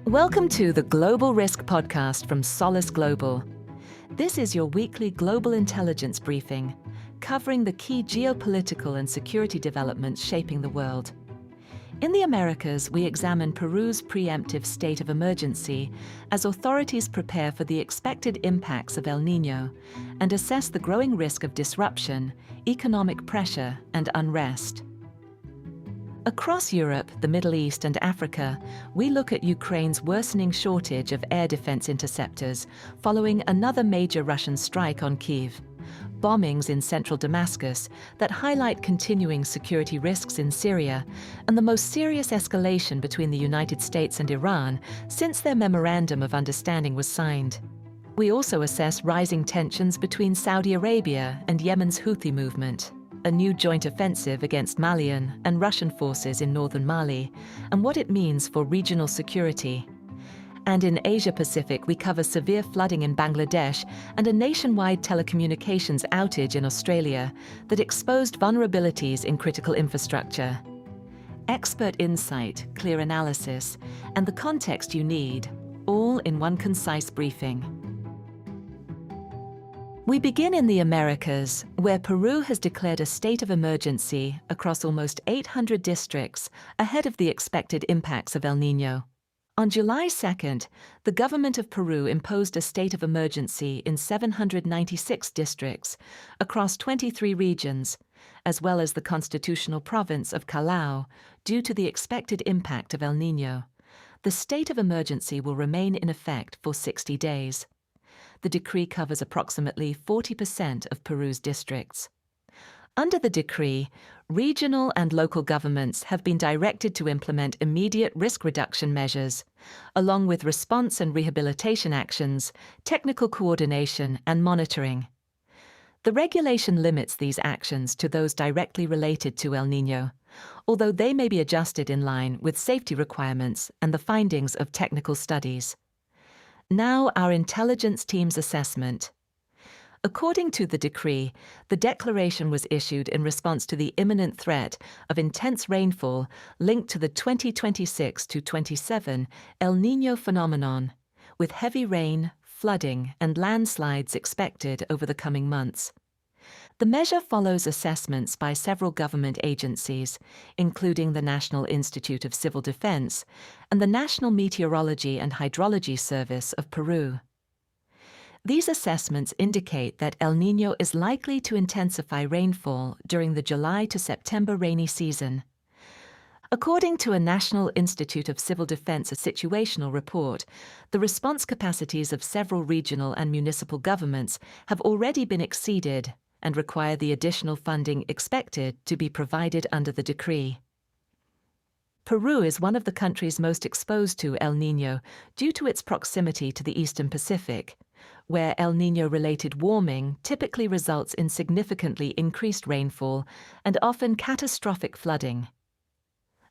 Welcome to the Global Risk Podcast from Solace Global. This is your weekly global intelligence briefing, covering the key geopolitical and security developments shaping the world. In the Americas, we examine Peru's preemptive state of emergency as authorities prepare for the expected impacts of El Niño and assess the growing risk of disruption, economic pressure, and unrest. Across Europe, the Middle East, and Africa, we look at Ukraine's worsening shortage of air defense interceptors following another major Russian strike on Kyiv, bombings in central Damascus that highlight continuing security risks in Syria, and the most serious escalation between the United States and Iran since their memorandum of understanding was signed. We also assess rising tensions between Saudi Arabia and Yemen's Houthi movement, a new joint offensive against Malian and Russian forces in northern Mali, and what it means for regional security. And in Asia-Pacific, we cover severe flooding in Bangladesh and a nationwide telecommunications outage in Australia that exposed vulnerabilities in critical infrastructure. Expert insight, clear analysis, and the context you need, all in one concise briefing. We begin in the Americas, where Peru has declared a state of emergency across almost 800 districts ahead of the expected impacts of El Niño. On July 2nd, the government of Peru imposed a state of emergency in 796 districts across 23 regions, as well as the constitutional province of Callao, due to the expected impact of El Niño. The state of emergency will remain in effect for 60 days. The decree covers approximately 40% of Peru's districts. Under the decree, regional and local governments have been directed to implement immediate risk reduction measures, along with response and rehabilitation actions, technical coordination, and monitoring. The regulation limits these actions to those directly related to El Niño, although they may be adjusted in line with safety requirements and the findings of technical studies. Now, our intelligence team's assessment. According to the decree, the declaration was issued in response to the imminent threat of intense rainfall linked to the 2026-27 El Niño phenomenon, with heavy rain, flooding, and landslides expected over the coming months. The measure follows assessments by several government agencies, including the National Institute of Civil Defense and the National Meteorology and Hydrology Service of Peru. These assessments indicate that El Niño is likely to intensify rainfall during the July to September rainy season. According to a National Institute of Civil Defense situational report, the response capacities of several regional and municipal governments have already been exceeded and require the additional funding expected to be provided under the decree. Peru is one of the countries most exposed to El Niño due to its proximity to the Eastern Pacific, where El Niño-related warming typically results in significantly increased rainfall and often catastrophic flooding.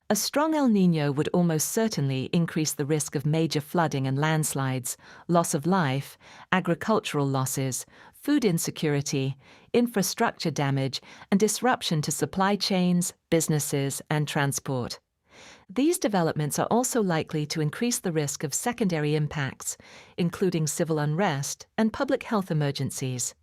A strong El Niño would almost certainly increase the risk of major flooding and landslides, loss of life, agricultural losses, food insecurity, infrastructure damage, and disruption to supply chains, businesses, and transport. These developments are also likely to increase the risk of secondary impacts, including civil unrest and public health emergencies.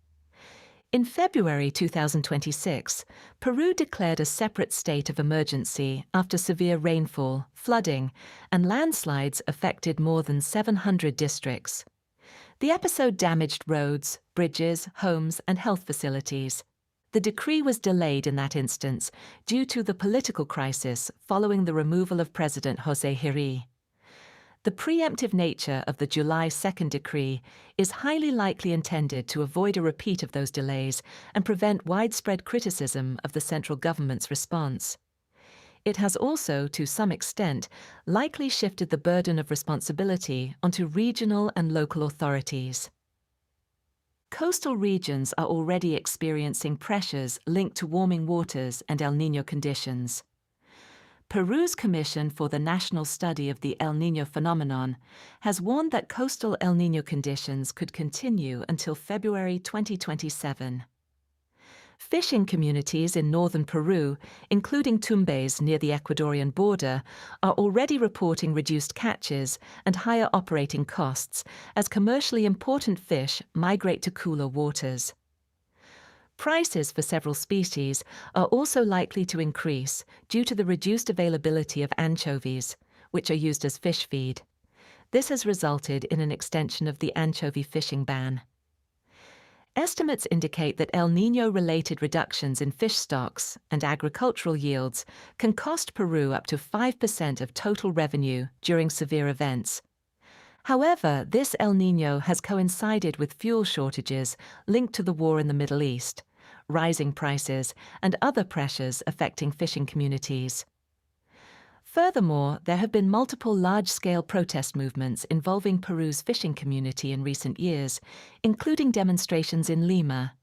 In February 2026, Peru declared a separate state of emergency after severe rainfall, flooding, and landslides affected more than 700 districts. The episode damaged roads, bridges, homes, and health facilities. The decree was delayed in that instance due to the political crisis following the removal of President José Hiri. The preemptive nature of the July 2nd decree is highly likely intended to avoid a repeat of those delays and prevent widespread criticism of the central government's response. It has also, to some extent, likely shifted the burden of responsibility onto regional and local authorities. Coastal regions are already experiencing pressures linked to warming waters and El Niño conditions. Peru's Commission for the National Study of the El Niño phenomenon has warned that coastal El Niño conditions could continue until February 2027. Fishing communities in northern Peru, including Tumbes near the Ecuadorian border, are already reporting reduced catches and higher operating costs as commercially important fish migrate to cooler waters. Prices for several species are also likely to increase due to the reduced availability of anchovies, which are used as fish feed. This has resulted in an extension of the anchovy fishing ban. Estimates indicate that El Niño-related reductions in fish stocks and agricultural yields can cost Peru up to 5% of total revenue during severe events. However, this El Niño has coincided with fuel shortages linked to the war in the Middle East, rising prices, and other pressures affecting fishing communities. Furthermore, there have been multiple large-scale protest movements involving Peru's fishing community in recent years, including demonstrations in Lima.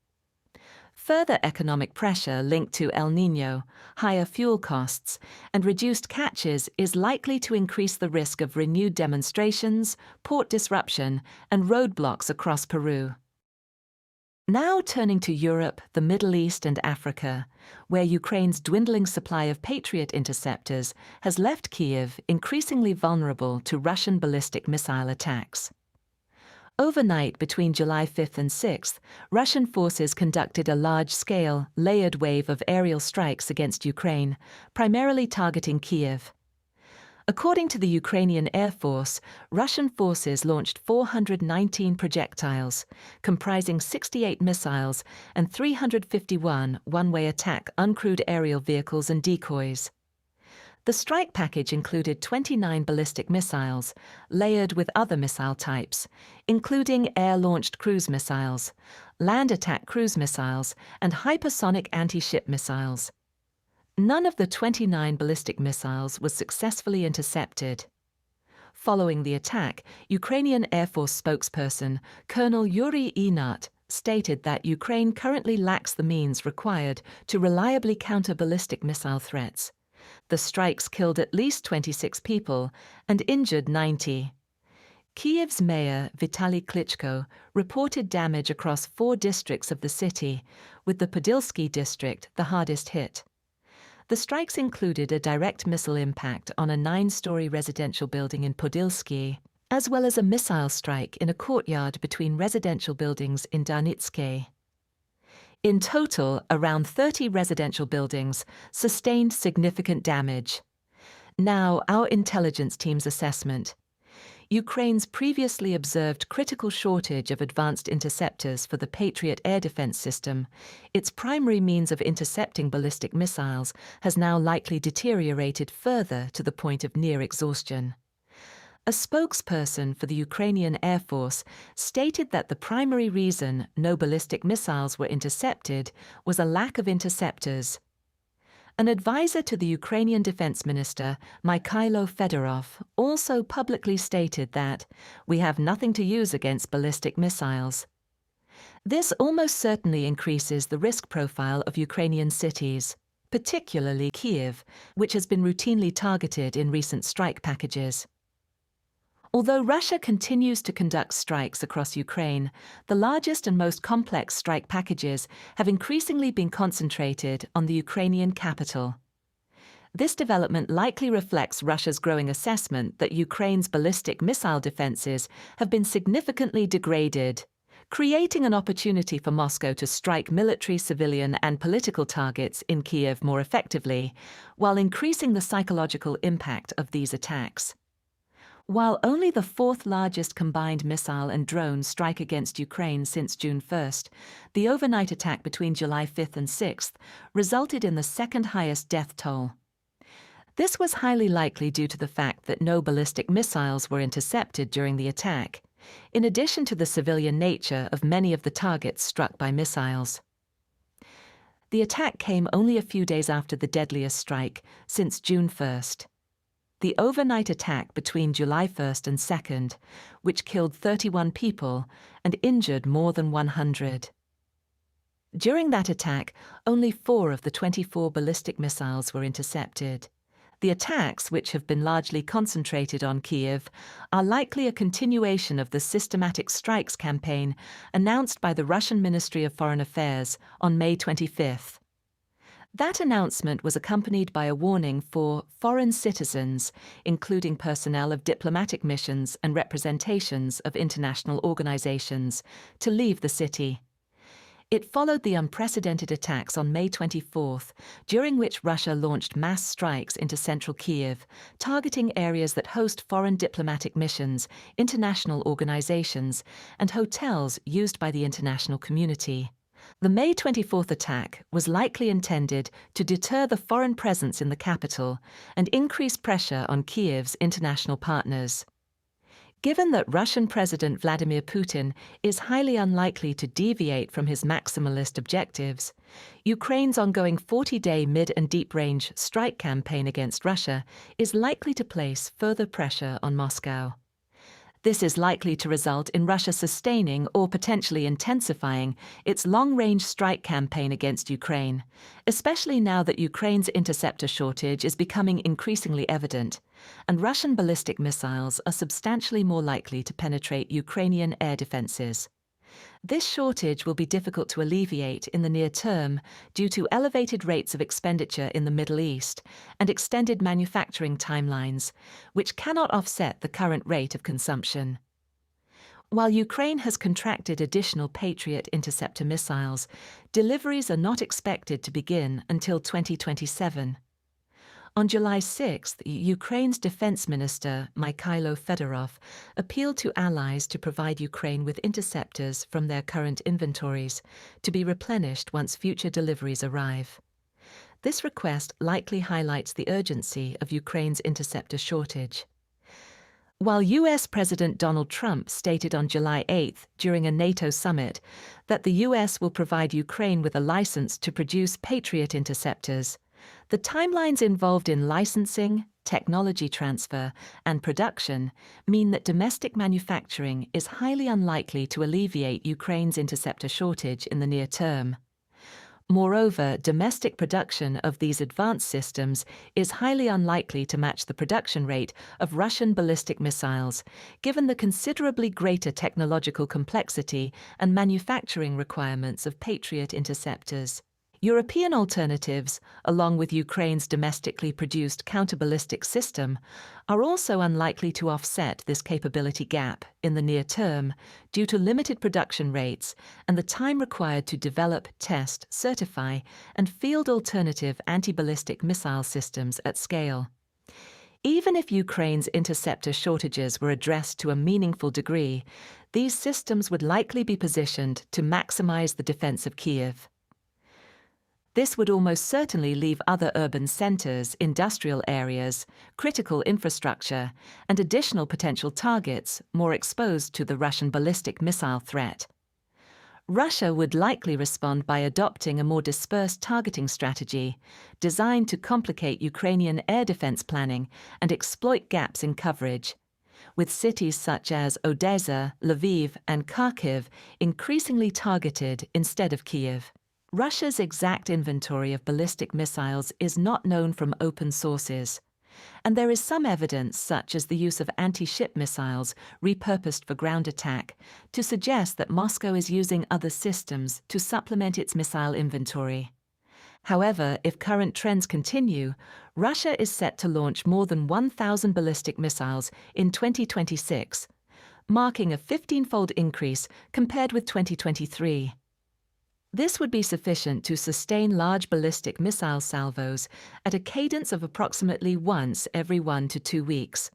Further economic pressure linked to El Niño, higher fuel costs, and reduced catches is likely to increase the risk of renewed demonstrations, port disruption, and roadblocks across Peru. Now turning to Europe, the Middle East and Africa, where Ukraine's dwindling supply of Patriot interceptors has left Kyiv increasingly vulnerable to Russian ballistic missile attacks. Overnight between July 5th and 6th, Russian forces conducted a large-scale, layered wave of aerial strikes against Ukraine, primarily targeting Kyiv. According to the Ukrainian Air Force, Russian forces launched 419 projectiles, comprising 68 missiles and 351 one-way attack uncrewed aerial vehicles and decoys. The strike package included 29 ballistic missiles, layered with other missile types, including air-launched cruise missiles, land attack cruise missiles, and hypersonic anti-ship missiles. None of the 29 ballistic missiles was successfully intercepted. Following the attack, Ukrainian Air Force spokesperson Colonel Yuri Inat stated that Ukraine currently lacks the means required to reliably counter ballistic missile threats. The strikes killed at least 26 people and injured 90. Kyiv's mayor, Vitaly Klitschko, reported damage across 4 districts of the city, with the Podilsky district the hardest hit. The strikes included a direct missile impact on a 9-story residential building in Podilsky, as well as a missile strike in a courtyard between residential buildings in Darnitske. In total, around 30 residential buildings sustained significant damage. Now, our intelligence team's assessment. Ukraine's previously observed critical shortage of advanced interceptors for the Patriot air defense system, its primary means of intercepting ballistic missiles, has now likely deteriorated further to the point of near exhaustion. A spokesperson for the Ukrainian Air Force stated that the primary reason no ballistic missiles were intercepted was a lack of interceptors. An advisor to the Ukrainian Defense Minister, Mikhailo Fedorov, also publicly stated that, "We have nothing to use against ballistic missiles." This almost certainly increases the risk profile of Ukrainian cities, particularly Kyiv, which has been routinely targeted in recent strike packages. Although Russia continues to conduct strikes across Ukraine, the largest and most complex strike packages have increasingly been concentrated on the Ukrainian capital. This development likely reflects Russia's growing assessment that Ukraine's ballistic missile defenses have been significantly degraded, creating an opportunity for Moscow to strike military, civilian, and political targets in Kyiv more effectively, while increasing the psychological impact of these attacks. While only the 4th largest combined missile and drone strike against Ukraine since June 1st, the overnight attack between July 5th and 6th resulted in the 2nd highest death toll. This was highly likely due to the fact that no ballistic missiles were intercepted during the attack, in addition to the civilian nature of many of the targets struck by missiles. The attack came only a few days after the deadliest strike since June 1st. The overnight attack between July 1st and 2nd, which killed 31 people and injured more than 100. During that attack, only 4 of the 24 ballistic missiles were intercepted. The attacks, which have been largely concentrated on Kyiv, are likely a continuation of the systematic strikes campaign announced by the Russian Ministry of Foreign Affairs on May 25th. That announcement was accompanied by a warning for foreign citizens, including personnel of diplomatic missions and representations of international organizations, to leave the city. It followed the unprecedented attacks on May 24th, during which Russia launched mass strikes into central Kyiv, targeting areas that host foreign diplomatic missions, international organizations, and hotels used by the international community. The May 24th attack was likely intended to deter the foreign presence in the capital and increase pressure on Kyiv's international partners. Given that Russian President Vladimir Putin is highly unlikely to deviate from his maximalist objectives, Ukraine's ongoing 40-day mid- and deep-range strike campaign against Russia is likely to place further pressure on Moscow. This is likely to result in Russia sustaining or potentially intensifying its long-range strike campaign against Ukraine, especially now that Ukraine's interceptor shortage is becoming increasingly evident, and Russian ballistic missiles are substantially more likely to penetrate Ukrainian air defenses. This shortage will be difficult to alleviate in the near term due to elevated rates of expenditure in the Middle East and extended manufacturing timelines, which cannot offset the current rate of consumption. While Ukraine has contracted additional Patriot interceptor missiles, deliveries are not expected to begin until 2027. On July 6th, Ukraine's Defense Minister, Mikhailo Fedorov, appealed to allies to provide Ukraine with interceptors from their current inventories, to be replenished once future deliveries arrive. This request likely highlights the urgency of Ukraine's interceptor shortage. While US President Donald Trump stated on July 8th during a NATO summit that the US will provide Ukraine with a license to produce Patriot interceptors, the timelines involved in licensing, technology transfer, and production mean that domestic manufacturing is highly unlikely to alleviate Ukraine's interceptor shortage in the near term. Moreover, domestic production of these advanced systems is highly unlikely to match the production rate of Russian ballistic missiles, given the considerably greater technological complexity and manufacturing requirements of Patriot interceptors. European alternatives, along with Ukraine's domestically produced counter-ballistic system, are also unlikely to offset this capability gap in the near term due to limited production rates and the time required to develop, test, certify, and field alternative anti-ballistic missile systems at scale. Even if Ukraine's interceptor shortages were addressed to a meaningful degree, these systems would likely be positioned to maximize the defense of Kyiv. This would almost certainly leave other urban centers, industrial areas, critical infrastructure, and additional potential targets more exposed to the Russian ballistic missile threat. Russia would likely respond by adopting a more dispersed targeting strategy, designed to complicate Ukrainian air defense planning and exploit gaps in coverage, with cities such as Odessa, Lviv, and Kharkiv increasingly targeted instead of Kyiv. Russia's exact inventory of ballistic missiles is not known from open sources, and there is some evidence, such as the use of anti-ship missiles repurposed for ground attack, to suggest that Moscow is using other systems to supplement its missile inventory. However, if current trends continue, Russia is set to launch more than 1,000 ballistic missiles in 2026, marking a 15-fold increase compared with 2023. This would be sufficient to sustain large ballistic missile salvos at a cadence of approximately once every 1 to 2 weeks,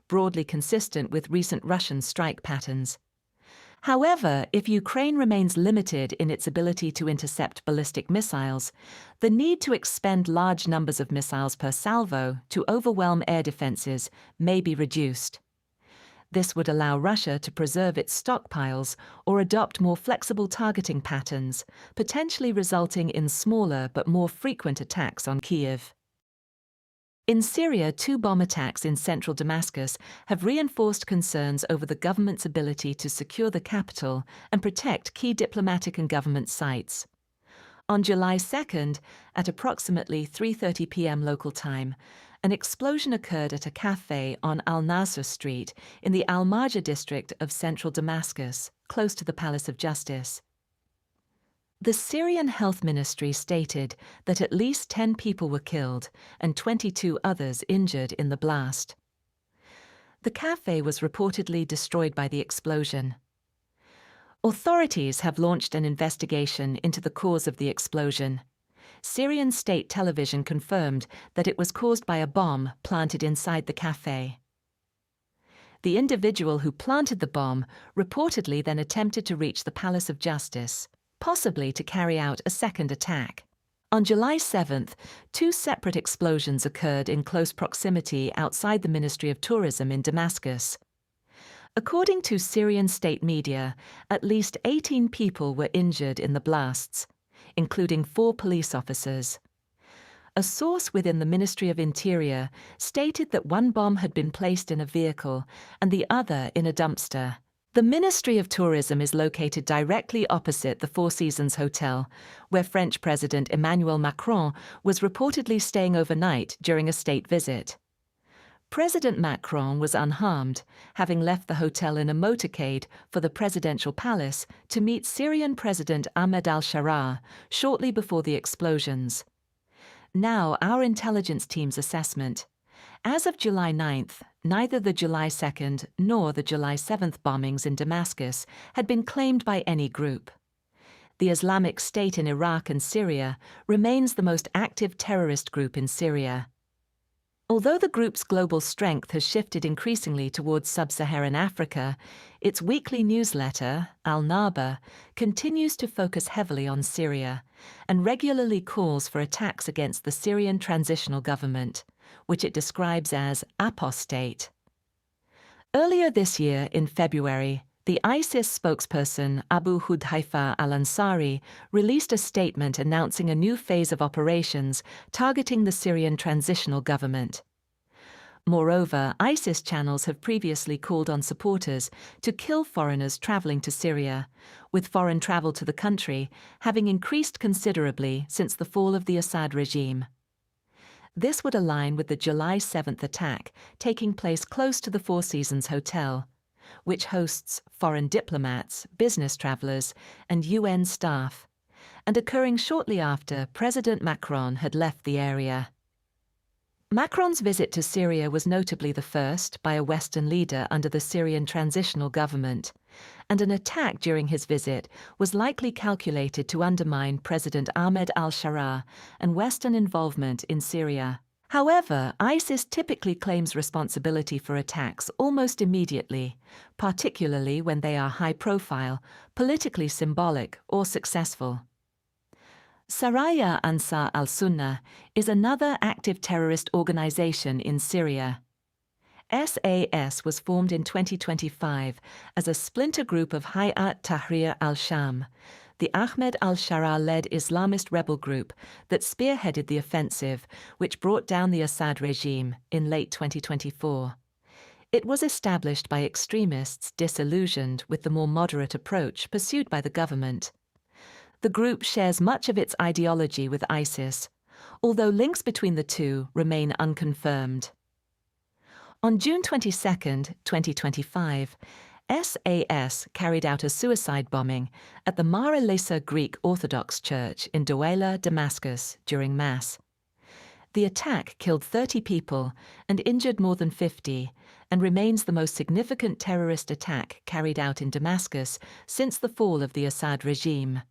broadly consistent with recent Russian strike patterns. However, if Ukraine remains limited in its ability to intercept ballistic missiles, the need to expend large numbers of missiles per salvo to overwhelm air defenses may be reduced. This would allow Russia to preserve its stockpiles or adopt more flexible targeting patterns, potentially resulting in smaller but more frequent attacks on Kyiv. In Syria, 2 bomb attacks in central Damascus have reinforced concerns over the government's ability to secure the capital and protect key diplomatic and government sites. On July 2nd, at approximately 3:30 p.m. local time, an explosion occurred at a cafe on Al-Nasr Street in the Al-Marja district of central Damascus, close to the Palace of Justice. The Syrian Health Ministry stated that at least 10 people were killed and 22 others injured in the blast. The cafe was reportedly destroyed by the explosion. Authorities have launched an investigation into the cause of the explosion. Syrian state television confirmed that it was caused by a bomb planted inside the cafe. The individual who planted the bomb reportedly then attempted to reach the Palace of Justice, possibly to carry out a second attack. On July 7th, 2 separate explosions occurred in close proximity outside the Ministry of Tourism in Damascus. According to Syrian state media, at least 18 people were injured in the blasts, including 4 police officers. A source within the Ministry of Interior stated that one bomb had been placed in a vehicle and the other in a dumpster. The Ministry of Tourism is located directly opposite the Four Seasons Hotel, where French President Emmanuel Macron was reportedly staying overnight during a state visit. President Macron was unharmed, having left the hotel in a motorcade for the presidential palace to meet Syrian President Ahmed al-Sharaa shortly before the explosions. Now, our intelligence team's assessment. As of July 9th, neither the July 2nd nor the July 7th bombings in Damascus had been claimed by any group. The Islamic State in Iraq and Syria remains the most active terrorist group in Syria. Although the group's global strength has shifted increasingly towards sub-Saharan Africa, its weekly newsletter, Al-Naba, continues to focus heavily on Syria and regularly calls for attacks against the Syrian transitional government, which it describes as apostate. Earlier this year, in February, the ISIS spokesperson Abu Hudhaifa al-Ansari released a statement announcing a new phase of operations targeting the Syrian transitional government. Moreover, ISIS channels have previously called on supporters to kill foreigners traveling to Syria, with foreign travel to the country having increased considerably since the fall of the Assad regime. This would align with the July 7th attack taking place close to the Four Seasons Hotel, which hosts foreign diplomats, business travelers, and UN staff, and occurring shortly after President Macron had left the area. Macron's visit to Syria was notably the first by a Western leader under the Syrian transitional government, and an attack during his visit was likely calculated to undermine President Ahmed al-Sharaa and Western involvement in Syria. However, ISIS typically claims responsibility for attacks almost immediately, particularly when they are high-profile, politically symbolic, or successful. Saraya Ansar al-Sunnah is another active terrorist organization in Syria. SAS was formed in 2025 as a splinter group of Hayat Tahrir al-Sham, the Ahmed al-Sharaa-led Islamist rebel group that spearheaded the offensive which brought down the Assad regime in late 2024. It was established by extremists disillusioned with the more moderate approach pursued by the government. The group shares much of its ideology with ISIS, although links between the two remain unconfirmed. On June 22, 2025, SAS carried out a suicide bombing at the Mar el-Lisa Greek Orthodox Church in Douala, Damascus, during Mass. The attack killed 30 people and injured more than 50, and remains the most significant terrorist attack carried out in Damascus since the fall of the Assad regime.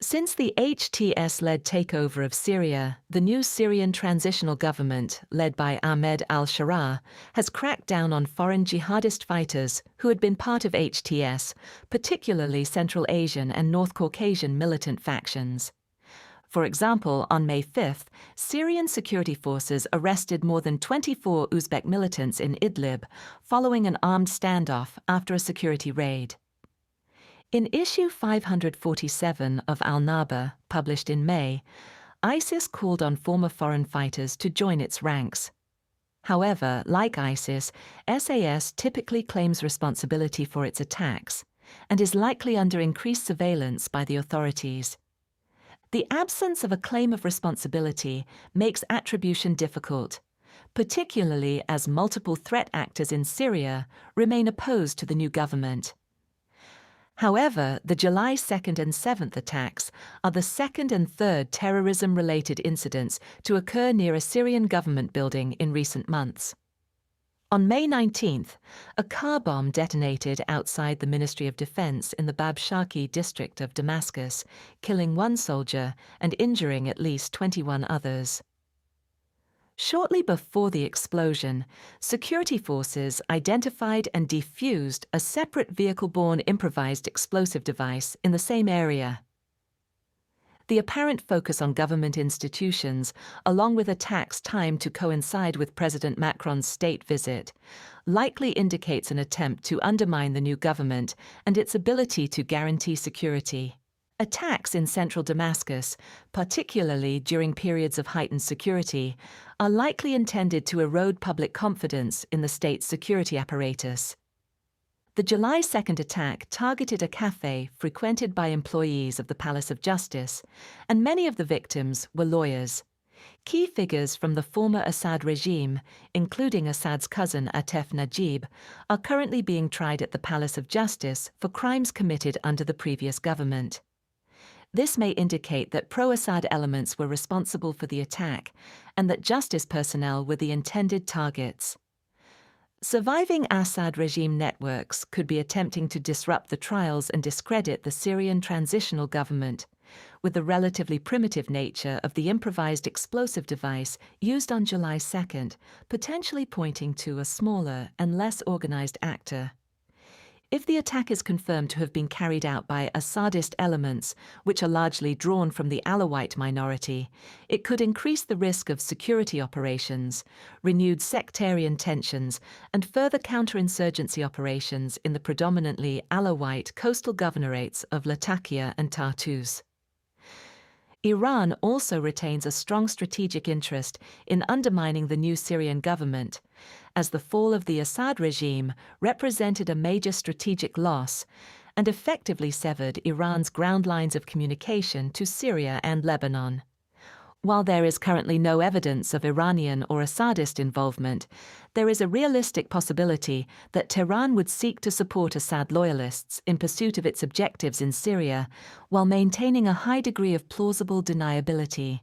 Since the HTS-led takeover of Syria, the new Syrian transitional government, led by Ahmed al-Sharaa, has cracked down on foreign jihadist fighters who had been part of HTS, particularly Central Asian and North Caucasian militant factions. For example, on May 5th, Syrian security forces arrested more than 24 Uzbek militants in Idlib following an armed standoff after a security raid. In issue 547 of Al-Naba, published in May, ISIS called on former foreign fighters to join its ranks. However, like ISIS, SAS typically claims responsibility for its attacks and is likely under increased surveillance by the authorities. The absence of a claim of responsibility makes attribution difficult, particularly as multiple threat actors in Syria remain opposed to the new government. However, the July 2nd and 7th attacks are the second and third terrorism-related incidents to occur near a Syrian government building in recent months. On May 19th, a car bomb detonated outside the Ministry of Defense in the Babshaki district of Damascus, killing one soldier and injuring at least 21 others. Shortly before the explosion, security forces identified and defused a separate vehicle-borne improvised explosive device in the same area. The apparent focus on government institutions, along with attacks timed to coincide with President Macron's state visit, likely indicates an attempt to undermine the new government and its ability to guarantee security. Attacks in central Damascus, particularly during periods of heightened security, are likely intended to erode public confidence in the state's security apparatus. The July 2nd attack targeted a cafe frequented by employees of the Palace of Justice, and many of the victims were lawyers. Key figures from the former Assad regime, including Assad's cousin Atef Najib, are currently being tried at the Palace of Justice for crimes committed under the previous government. This may indicate that pro-Assad elements were responsible for the attack and that justice personnel were the intended targets. Surviving Assad regime networks could be attempting to disrupt the trials and discredit the Syrian transitional government, with the relatively primitive nature of the improvised explosive device used on July 2nd potentially pointing to a smaller and less organized actor. If the attack is confirmed to have been carried out by Assadist elements, which are largely drawn from the Alawite minority, it could increase the risk of security operations, renewed sectarian tensions, and further counterinsurgency operations in the predominantly Alawite coastal governorates of Latakia and Tartus. Iran also retains a strong strategic interest in undermining the new Syrian government, as the fall of the Assad regime represented a major strategic loss and effectively severed Iran's ground lines of communication to Syria and Lebanon. While there is currently no evidence of Iranian or Assadist involvement, there is a realistic possibility that Tehran would seek to support Assad loyalists in pursuit of its objectives in Syria, while maintaining a high degree of plausible deniability.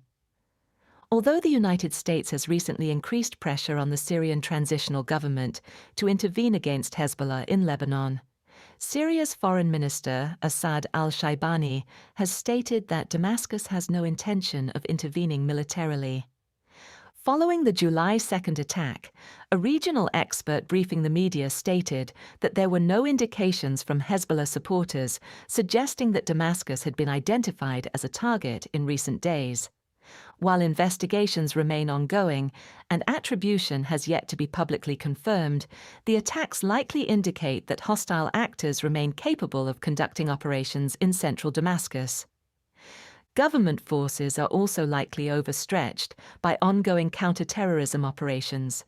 Although the United States has recently increased pressure on the Syrian transitional government to intervene against Hezbollah in Lebanon, Syria's Foreign Minister, Assad al-Shaibani, has stated that Damascus has no intention of intervening militarily. Following the July 2nd attack, a regional expert briefing the media stated that there were no indications from Hezbollah supporters suggesting that Damascus had been identified as a target in recent days. While investigations remain ongoing and attribution has yet to be publicly confirmed, the attacks likely indicate that hostile actors remain capable of conducting operations in central Damascus. Government forces are also likely overstretched by ongoing counter-terrorism operations,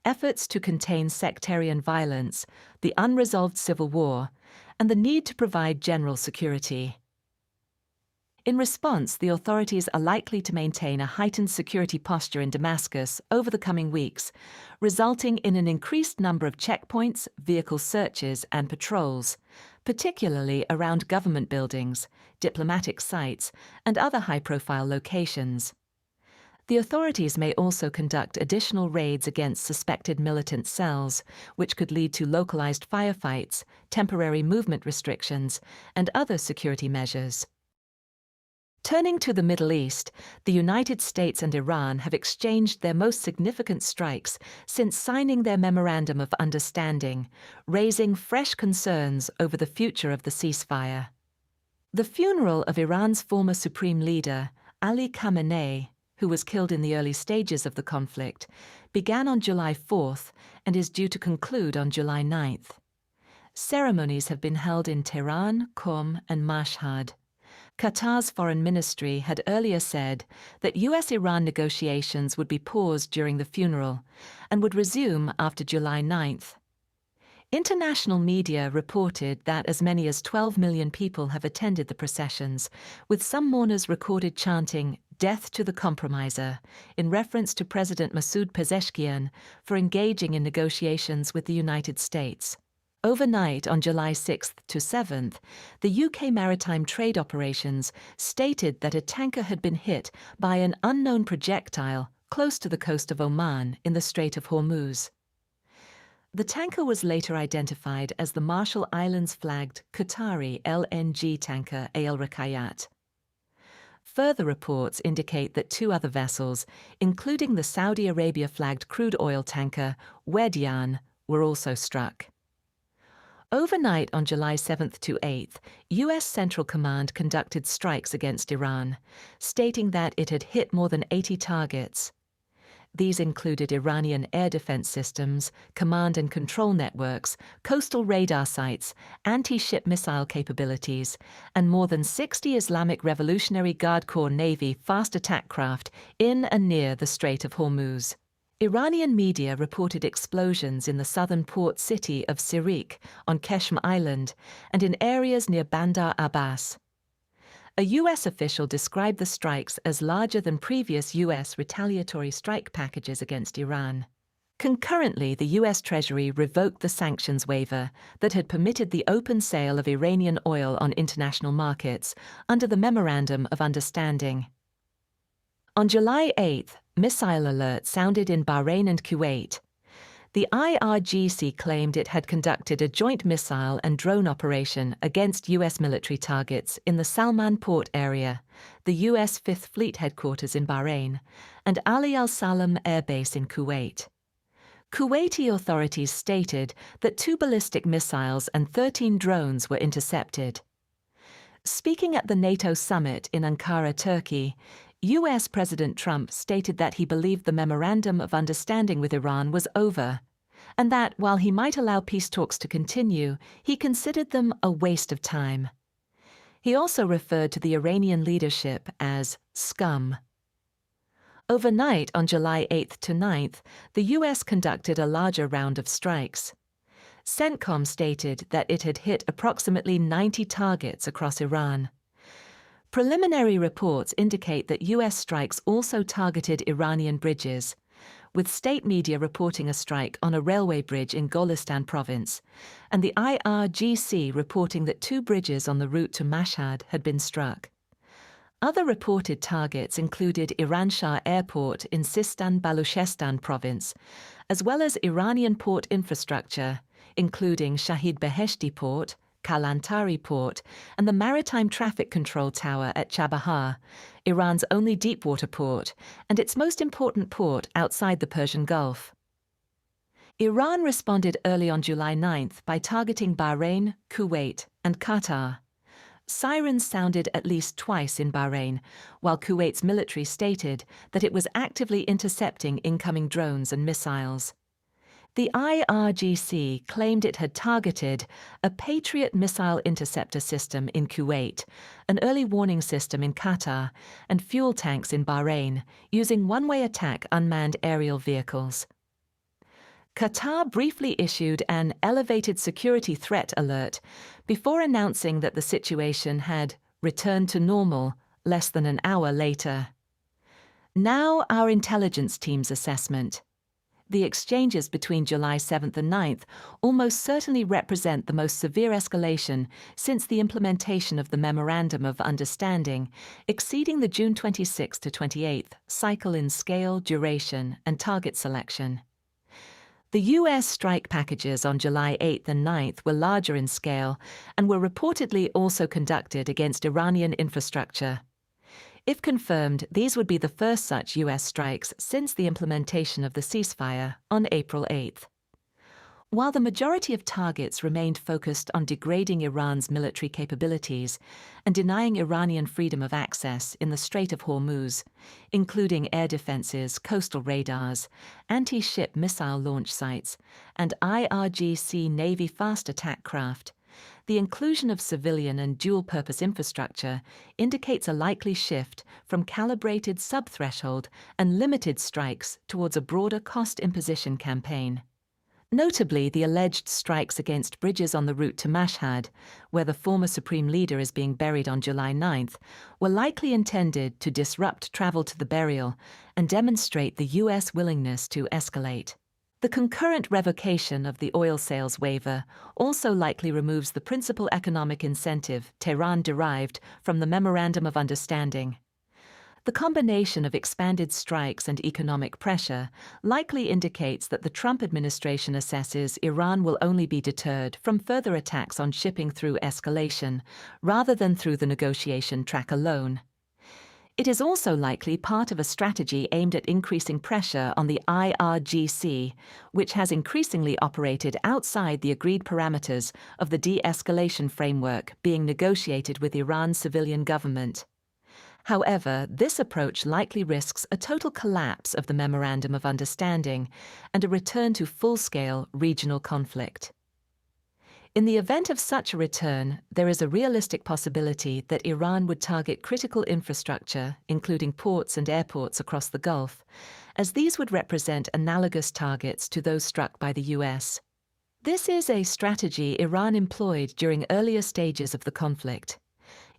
efforts to contain sectarian violence, the unresolved civil war, and the need to provide general security. In response, the authorities are likely to maintain a heightened security posture in Damascus over the coming weeks, resulting in an increased number of checkpoints, vehicle searches, and patrols, particularly around government buildings, diplomatic sites, and other high-profile locations. The authorities may also conduct additional raids against suspected militant cells, which could lead to localized firefights, temporary movement restrictions, and other security measures. Turning to the Middle East, the United States and Iran have exchanged their most significant strikes since signing their Memorandum of Understanding, raising fresh concerns over the future of the ceasefire. The funeral of Iran's former supreme leader, Ali Khamenei, who was killed in the early stages of the conflict, began on July 4th and is due to conclude on July 9th. Ceremonies have been held in Tehran, Qom, and Mashhad. Qatar's foreign ministry had earlier said that US-Iran negotiations would be paused during the funeral and would resume after July 9th. International media reported that as many as 12 million people have attended the processions, with some mourners recorded chanting, "Death to the Compromiser," in reference to President Masoud Pezeshkian for engaging in negotiations with the United States. Overnight on July 6th to 7th, the UK Maritime Trade Operations stated that a tanker had been hit by an unknown projectile close to the coast of Oman in the Strait of Hormuz. The tanker was later identified as the Marshall Islands-flagged Qatari LNG tanker Al Rakayat. Further reports indicate that 2 other vessels, including the Saudi Arabia-flagged crude oil tanker Wedyan, were also struck. Overnight on July 7th to 8th, U.S. Central Command conducted strikes against Iran, stating that it had hit more than 80 targets. These included Iranian air defense systems, command and control networks, coastal radar sites, anti-ship missile capabilities, and more than 60 Islamic Revolutionary Guard Corps Navy fast attack craft in and near the Strait of Hormuz. Iranian media reported explosions in the southern port city of Sirik on Keshm Island and in areas near Bandar Abbas. A U.S. official described the strikes as larger than previous U.S. retaliatory strike packages against Iran. Concurrently, the U.S. Treasury revoked the sanctions waiver that had permitted the open sale of Iranian oil on international markets under the Memorandum of Understanding. On July 8th, missile alerts sounded in Bahrain and Kuwait. The IRGC claimed it had conducted a joint missile and drone operation against U.S. military targets in the Salman Port area, the U.S. Fifth Fleet headquarters in Bahrain, and Ali al-Salam Air Base in Kuwait. Kuwaiti authorities stated that 2 ballistic missiles and 13 drones were intercepted. Speaking at the NATO summit in Ankara, Turkey, U.S. President Trump stated that he believed the Memorandum of Understanding with Iran was over, and that while he might allow peace talks to continue, he considered them a waste of time. He also referred to the Iranian leadership as scum. Overnight on July 8th to 9th, the U.S. conducted a larger round of strikes. CENTCOM stated that it had hit approximately 90 targets across Iran. Preliminary reports indicate that U.S. strikes also targeted Iranian bridges, with state media reporting a strike on a railway bridge in Golistan province, and the IRGC reporting that 2 bridges on the route to Mashhad had been struck. Other reported targets included Iran-Shah Airport in Sistan-Baluchistan province, as well as Iranian port infrastructure, including Shahid Beheshti Port, Kalantari Port, and the Maritime Traffic Control Tower at Chabahar, Iran's only deepwater port, and its most important port outside the Persian Gulf. Iran responded early on July 9th by targeting Bahrain, Kuwait, and Qatar. Sirens sounded at least twice in Bahrain, while Kuwait's military stated that it was actively intercepting incoming drones and missiles. The IRGC claimed it had targeted a Patriot missile interceptor system in Kuwait, an early warning system in Qatar, and fuel tanks in Bahrain, using one-way attack unmanned aerial vehicles. Qatar briefly issued an elevated security threat alert before announcing that the situation had returned to normal less than an hour later. Now our intelligence team's assessment. The exchanges between July 7th and 9th almost certainly represent the most severe escalation since the implementation of the Memorandum of Understanding, exceeding the June 26th to 28th cycle in scale, duration, and target selection. The U.S. strike packages on July 8th and 9th were larger in scale and were reportedly also conducted against Iranian infrastructure. If confirmed, these would be the first such U.S. strikes since the implementation of the ceasefire on April 8th. While the majority of targets remained focused on degrading Iran's military capabilities and denying Iranian freedom of access in the Strait of Hormuz, including air defenses, coastal radars, anti-ship missile launch sites, and IRGC Navy fast attack craft, the inclusion of civilian and dual-purpose infrastructure indicates a likely shift from calibrated sub-threshold and limited strikes towards a broader cost imposition campaign. Notably, the alleged strikes against bridges on the route to Mashhad, where the former supreme leader is being buried on July 9th, were likely intended to disrupt travel to the burial and demonstrate the U.S. willingness to escalate. The concurrent revocation of the oil sales waiver also likely removes the principal economic incentive Tehran derived from the Memorandum of Understanding. The combination of expanded strikes and economic pressure likely indicates that the Trump administration assesses Iran will only be deterred from further attacks on shipping through escalation, rather than through the negotiation track alone. It is also likely part of a strategy aimed at increasing pressure on the IRGC, which has increasingly operated outside the agreed parameters of the de-escalation framework being negotiated with Iran's civilian government. However, this approach likely risks a total collapse of the Memorandum of Understanding and a return to full-scale regional conflict. In the event of such a return, there is a realistic possibility that Iran would target critical infrastructure, including ports and airports across the Gulf, as these would represent analogous targets to those struck by the US. This is a strategy Iran employed during earlier stages of the conflict.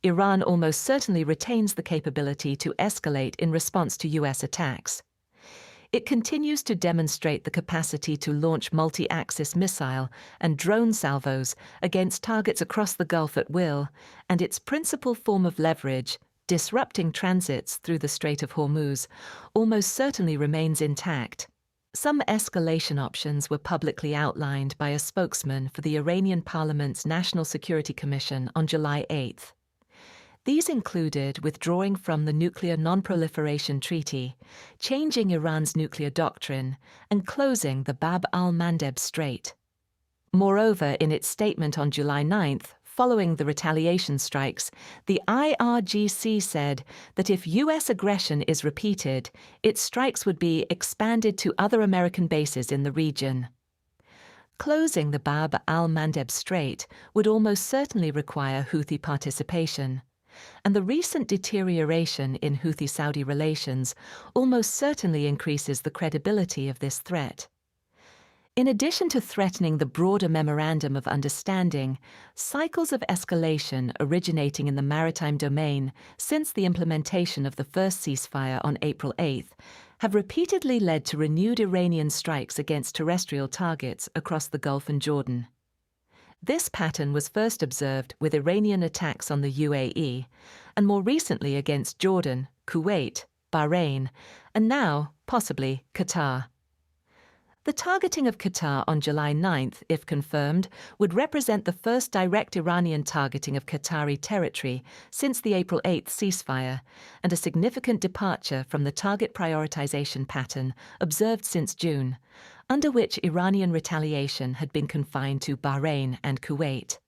Iran almost certainly retains the capability to escalate in response to US attacks. It continues to demonstrate the capacity to launch multi-axis missile and drone salvos against targets across the Gulf at will, and its principal form of leverage, disrupting transits through the Strait of Hormuz, almost certainly remains intact. Some escalation options were publicly outlined by a spokesman for the Iranian Parliament's National Security Commission on July 8. These included withdrawing from the Nuclear Non-Proliferation Treaty, changing Iran's nuclear doctrine, and closing the Bab al-Mandeb Strait. Moreover, in its statement on July 9th, following the retaliation strikes, the IRGC said that if U.S. aggression is repeated, its strikes would be expanded to other American bases in the region. Closing the Bab al-Mandeb Strait would almost certainly require Houthi participation, and the recent deterioration in Houthi-Saudi relations almost certainly increases the credibility of this threat. In addition to threatening the broader Memorandum of Understanding, cycles of escalation originating in the maritime domain since the implementation of the first ceasefire on April 8th have repeatedly led to renewed Iranian strikes against terrestrial targets across the Gulf and Jordan. This pattern was first observed with Iranian attacks on the UAE, and more recently against Jordan, Kuwait, Bahrain, and now, possibly, Qatar. The targeting of Qatar on July 9th, if confirmed, would represent the first direct Iranian targeting of Qatari territory since the April 8th ceasefire, and a significant departure from the target prioritization pattern observed since June, under which Iranian retaliation had been confined to Bahrain and Kuwait.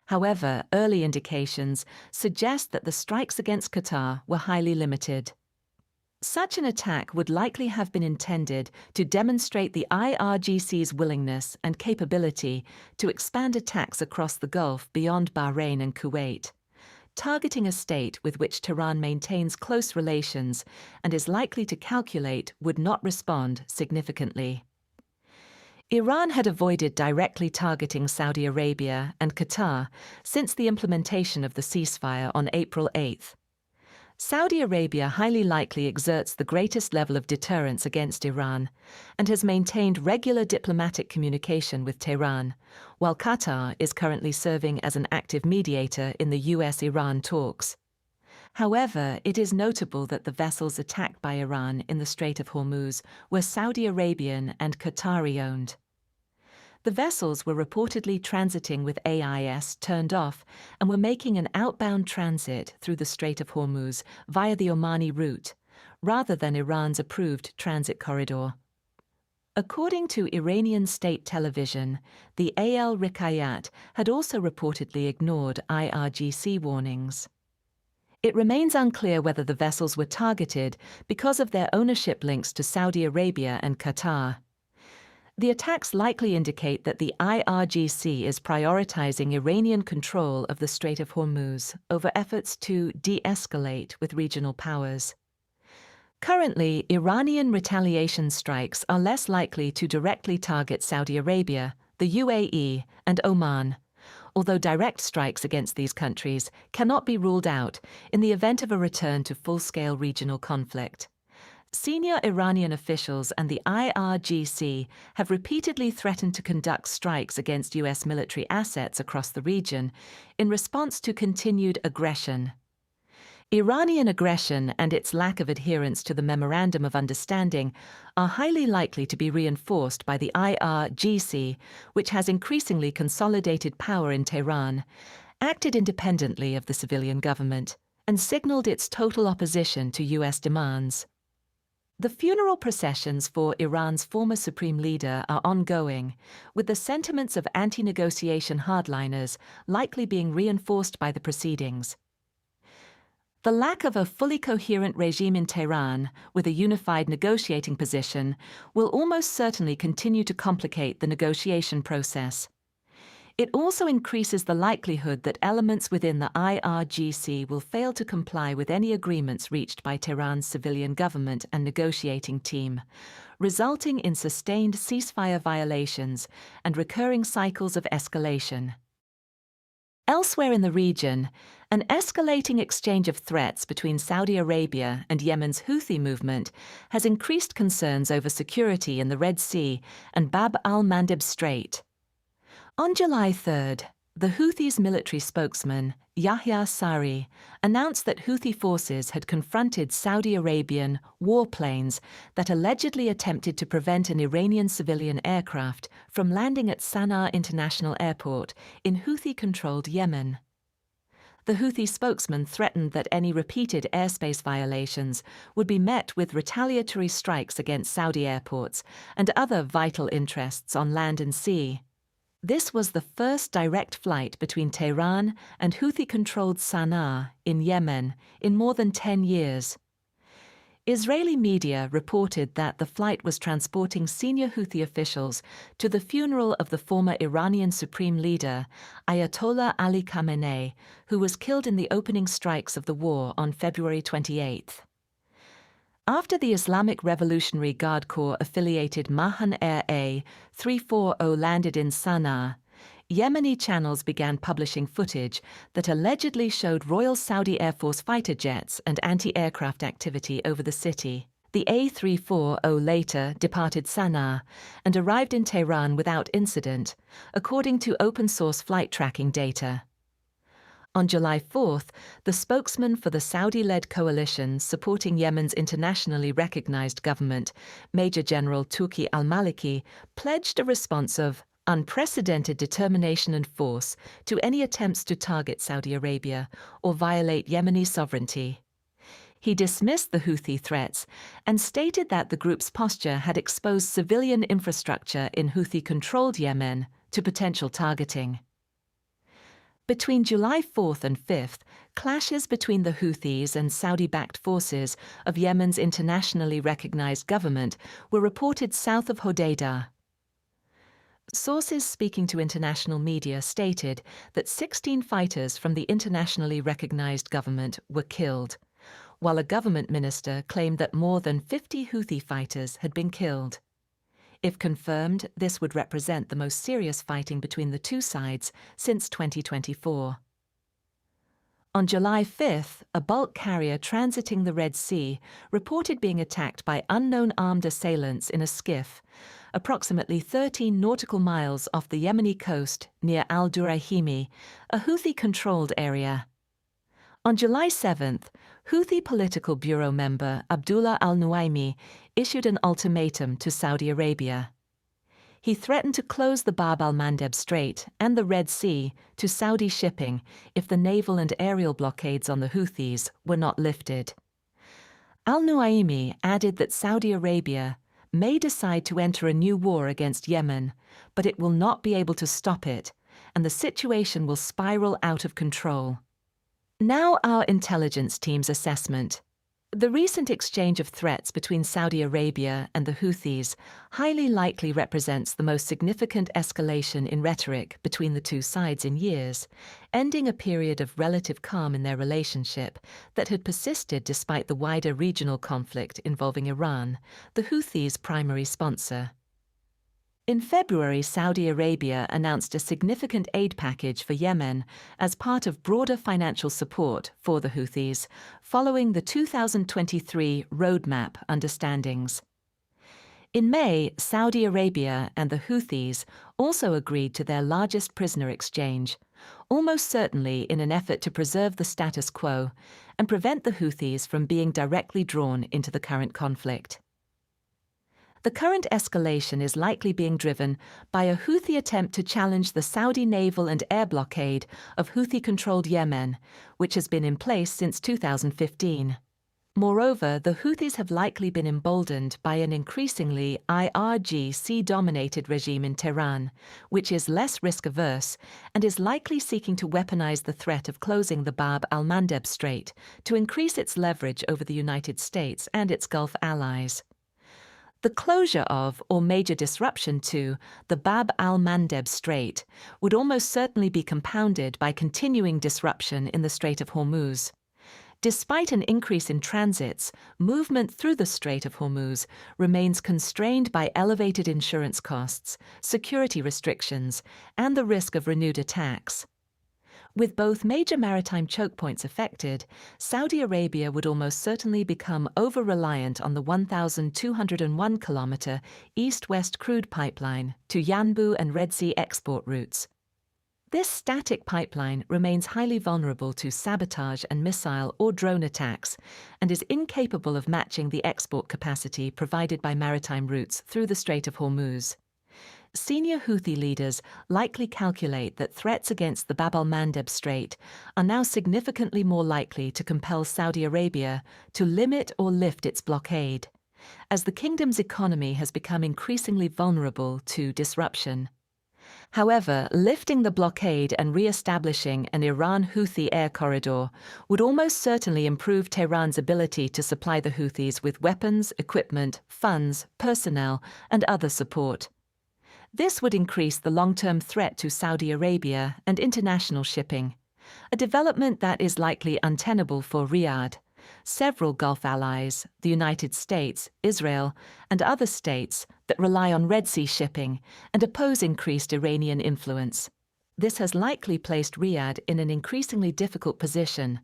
However, early indications suggest that the strikes against Qatar were highly limited. Such an attack would likely have been intended to demonstrate the IRGC's willingness and capability to expand attacks across the Gulf beyond Bahrain and Kuwait, targeting a state with which Tehran maintains close relations and is likely to calculate would not respond significantly. Iran had avoided directly targeting Saudi Arabia and Qatar since the implementation of the ceasefire on April 8th. Saudi Arabia highly likely exerts the greatest level of deterrence against Iran and has maintained regular diplomatic communication with Tehran, while Qatar is currently serving as an active mediator in the US-Iran talks. However, it is notable that the vessels attacked by Iran in the Strait of Hormuz were Saudi Arabian and Qatari-owned. The vessels were reportedly transiting with AIS turned off and were making an outbound transit through the Strait of Hormuz via the Omani route, rather than Iran's approved transit corridor. According to Iranian state television, the Al Rikayat had also reportedly ignored IRGC warnings. It remains unclear whether the vessels were targeted because of their ownership links to Saudi Arabia and Qatar. The attacks likely indicate that the IRGC is prioritizing Iranian control of the Strait of Hormuz over efforts to de-escalate with regional powers. Currently, Iranian retaliation strikes are less likely to directly target Saudi Arabia, the UAE, and Oman, although direct strikes against these countries cannot be ruled out in the event of a return to full-scale regional conflict. Senior Iranian officials and the IRGC have repeatedly threatened to conduct strikes against U.S. military assets across the region in response to continued aggression. Iranian aggression and its lack of adherence to the Memorandum of Understanding are highly likely to be reinforced by the IRGC, which has increasingly consolidated power in Tehran, acted independently of the civilian government, and signaled its total opposition to U.S. demands. The funeral processions for Iran's former supreme leader are ongoing, with the sentiments of anti-negotiation hardliners likely being reinforced by the proceedings. The lack of a fully coherent regime in Tehran, with a unified negotiating position, will almost certainly continue to complicate the negotiation process. It also increases the likelihood that elements within the IRGC will fail to comply with any agreements reached by Tehran's civilian government and negotiating team, resulting in sustained ceasefire violations and recurring cycles of escalation. Elsewhere in the region, an escalating exchange of threats between Saudi Arabia and Yemen's Houthi movement has increased concerns over security in the Red Sea and Bab al-Mandeb Strait. On July 3rd, the Houthis' military spokesman, Yahya Sari, announced that Houthi forces had confronted Saudi Arabian warplanes that allegedly attempted to prevent an Iranian civilian aircraft from landing at Sana'a International Airport in Houthi-controlled Yemen. The Houthi spokesman threatened that any repeated airspace violations would be met with retaliatory strikes against Saudi airports and other vital interests on land and sea. This was the first direct flight between Tehran and Houthi-controlled Sana'a in Yemen in more than 10 years. Israeli media reported that the flight was transporting senior Houthi officials to the funeral of the former Iranian supreme leader, Ayatollah Ali Khamenei, who was killed in the opening strikes of the war on February 28. After the Islamic Revolutionary Guard Corps-affiliated Mahan Air A340 landed in Sana'a, Yemeni channels began publishing footage that allegedly showed Royal Saudi Air Force fighter jets and anti-aircraft activity over the city. The A340 later departed Sana'a and arrived in Tehran without incident, according to open-source flight tracking data. On July 4th, the spokesman for the Saudi-led coalition supporting Yemen's internationally recognized government, Major General Turki al-Maliki, pledged a response of unprecedented determination and force to any attempts to target Saudi Arabia or violate Yemeni sovereignty. He dismissed the Houthi threats and stated that the group's posture had exposed civilian infrastructure in Houthi-controlled Yemen to potential targeting. Between July 4th and 5th, clashes between the Houthis and Saudi-backed forces of Yemen's internationally recognized government were reported south of Hodeidah. Sources speaking to international media stated that 16 fighters from the internationally recognized government were killed, while a government minister claimed that more than 50 Houthi fighters had been killed. If confirmed, this would represent the most serious fighting between the two sides since 2024. On July 5th, a bulk carrier transiting the Red Sea reported being attacked by unknown armed assailants in a skiff, approximately 13 nautical miles off the Yemeni coast near Al-Durayhimi, a Houthi-controlled area. On July 7th, Houthi Political Bureau member Abdullah al-Nuaimi issued an ultimatum to Saudi Arabia. He threatened to close the Bab al-Mandeb Strait and the Red Sea to Saudi shipping if the naval and aerial blockades on the Houthis were not lifted. Al-Nuaimi added that Saudi Arabia may decide to enter a new war against Yemen, but it will not be able to stop it, and the situation will spiral out of control. Now our intelligence team's assessment. The recent exchange of threats between Saudi Arabia and the Houthis highly likely represents the most significant escalation in rhetoric between the two sides in years, ending a period of relative calm in their relationship that had persisted despite the wider regional conflict involving Iran, the Houthis' primary sponsor. In February, Saudi Arabia announced a significant aid package for Yemen as part of broader financial support for the Houthis, following the 2023 roadmap understandings. In May, Saudi Arabia and the Houthis also agreed to their largest prisoner exchange, almost certainly in an effort to preserve the status quo and prevent the Houthis from being directly drawn into the current conflict. The current escalation is likely being driven by a Houthi attempt to challenge the Saudi naval and air blockade of Houthi-controlled Yemen, which has been in place since 2015. Moreover, the Houthis have likely been emboldened by an increasingly IRGC-dominated regime in Tehran, which is less risk-averse and is likely seeking to weaponize the threat of closing the Bab al-Mandeb Strait to increase its leverage over the United States and its Gulf allies. The closure of, or major disruption to, the Bab al-Mandeb Strait would almost certainly be compounded by continuing disruption in the Strait of Hormuz. Despite an increase in transits, movement through the Strait of Hormuz remains constrained by elevated insurance costs, security restrictions, and the risk of renewed attacks. With both major maritime choke points affected, Saudi Arabia would almost certainly become over-reliant on the 1,201-kilometer east-west crude pipeline to Yanbu and Red Sea export routes. This static pipeline remains highly vulnerable to sabotage and missile or drone attacks and is incapable of matching the export capacity provided by maritime routes through the Strait of Hormuz. Senior Houthi leaders likely calculate that threats against the Bab al-Mandeb Strait are now significantly more likely to compel Saudi Arabia to limit or lift its blockade, as the kingdom's economy has become increasingly vulnerable to disruption. However, lifting the blockade and re-establishing an Iran-Houthi air corridor would almost certainly improve Tehran's ability to supply the Houthis with weapons, equipment, funds, personnel, and other support. This would increase the long-term threat to Saudi Arabia and international shipping, a development that is likely untenable for Riyadh, several Gulf allies, the United States, Israel, and other states that rely on Red Sea shipping and oppose increased Iranian influence. This has likely placed Riyadh in an increasingly difficult position